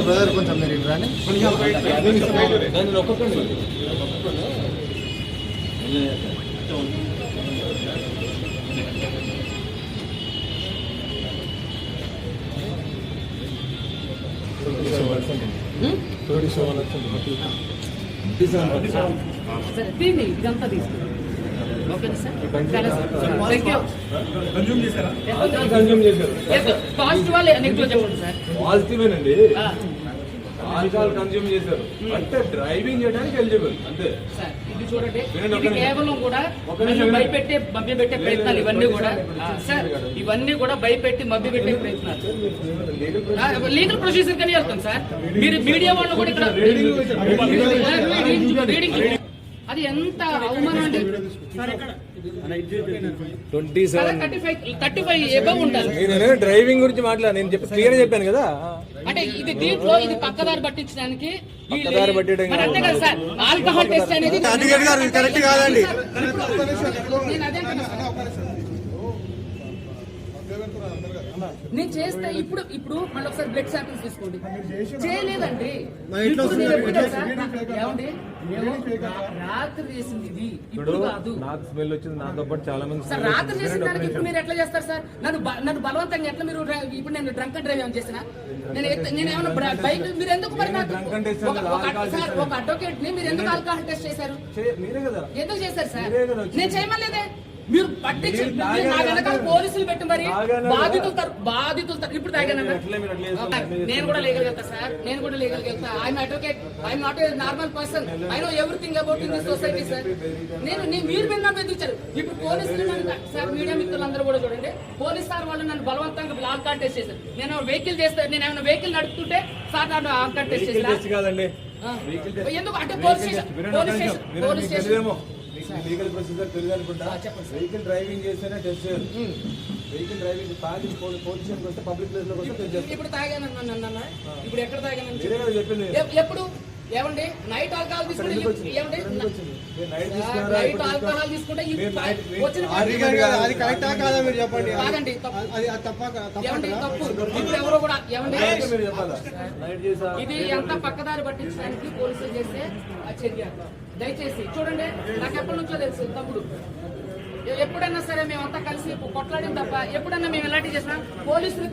Brother కొంచెం మీరు ఇటు రాని. సరే తీయండి, ఇదంతా తీసుకుంటాం. ఓకేనా సార్? పాజిటివ్ నెగిటివ్ చెప్పండి సార్. పాజిటివేనండి, ఆల్కహాల్ కన్జ్యూమ్ చేశారు అంటే డ్రైవింగ్ చేయడానికి ఎలిజిబుల్ అంతే సార్. ఇది చూడండి, ఇది కేవలం కూడా భయపెట్టే మభ్యపెట్టే ప్రయత్నాలు ఇవన్నీ కూడా సార్, ఇవన్నీ కూడా భయపెట్టి మభ్యపెట్టే ప్రయత్నాలు. లీగల్ ప్రొసీజర్ కానీ వెళ్తాం సార్. మీరు మీడియా వాళ్ళు కూడా ఇక్కడ రీడింగ్ అది ఎంత అవమానం అండి. 35 ఎబవ్ ఉంటారు. డ్రైవింగ్ గురించి మాట్లాడు, నేను క్లియర్ చెప్పాను కదా. అంటే ఇది దీంట్లో ఇది పక్కదారి పట్టించడానికి అంతే కదా సార్. ఆల్కహాల్ టెస్ట్ అనేది కరెక్ట్ కాదండి. నేను చేస్తే ఇప్పుడు మళ్ళీ ఒకసారి బ్లడ్ శాంపిల్స్ తీసుకోండి. చేయలేదండి. ఏమండి, రాత్రి చేసింది ఇది, ఇప్పుడు కాదు. నాకు స్మెల్ వచ్చింది, నాతో పాటు చాలా మంది. సార్ రాత్రి చేసిన దానికి ఇప్పుడు మీరు ఎట్లా చేస్తారు సార్? నన్ను బలవంతంగా ఎట్లా మీరు ఇప్పుడు నేను డ్రంక్ అండ్ డ్రైవ్ ఏమైనా చేసిన? నేను ఏమైనా బైక్ మీరు ఎందుకు మరి నాకు ఒక అడ్వకేట్ ని మీరు ఎందుకు ఆల్కహాల్ టెస్ట్ చేశారు? ఎందుకు చేశారు సార్? నేను చేయమలేదే. మీరు పట్టించి నా వెనకాల పోలీసులు పెట్టి మరి బాధితులు ఇప్పుడు తాగానన్నా నేను కూడా లీగల్ వెళ్తా సార్. నేను కూడా లీగల్ వెళ్తా. I'm advocate, I'm not a normal person. I know everything about in this society sir. మీరు నన్ను ఎదుగుతారు. ఇప్పుడు పోలీసులు సార్, మీడియా మిత్రులందరూ కూడా చూడండి, పోలీస్ సార్ వాళ్ళు నన్ను బలవంతంగా ఆల్కహాల్ టెస్ట్ చేశారు. నేను వెహికల్ చేస్తాను, నేను ఏమైనా వెహికల్ నడుపుతుంటే సార్ నన్ను ఆల్కహాల్ టెస్ట్ చేశారు. ఎందుకు అంటే పోలీస్ స్టేషన్ లీగల్ ప్రొసీజర్ తెలియదు అనుకుంటా. వెహికల్ డ్రైవింగ్ చేస్తేనే టెస్ట్ చేయాలి. వెహికల్ డ్రైవింగ్ తాగి పొజిషన్కి వస్తే పబ్లిక్ ప్లేస్ లో వస్తే ఇప్పుడు తాగానన్నా. ఇప్పుడు ఎక్కడ తాగానని చెప్పింది. ఎప్పుడు ఏమండి నైట్ ఆల్కహాల్ తీసుకుంటే ఏమండి నైట్ ఆల్కహాల్ తీసుకుంటే అది కరెక్టా కాదా మీరు చెప్పండి. కాదండి, ఏమండి తప్పు. ఇప్పుడు ఎవరో కూడా ఏమండి ఇది ఎంత పక్కదారి పట్టించడానికి పోలీసులు చేసే చర్య. దయచేసి చూడండి, నాకు ఎప్పటి నుంచో తెలుసు తమ్ముడు. ఎప్పుడన్నా సరే మేమంతా కలిసి కొట్లాడిన తప్ప ఎప్పుడన్నా మేము ఎలాంటి చేసినా పోలీసులు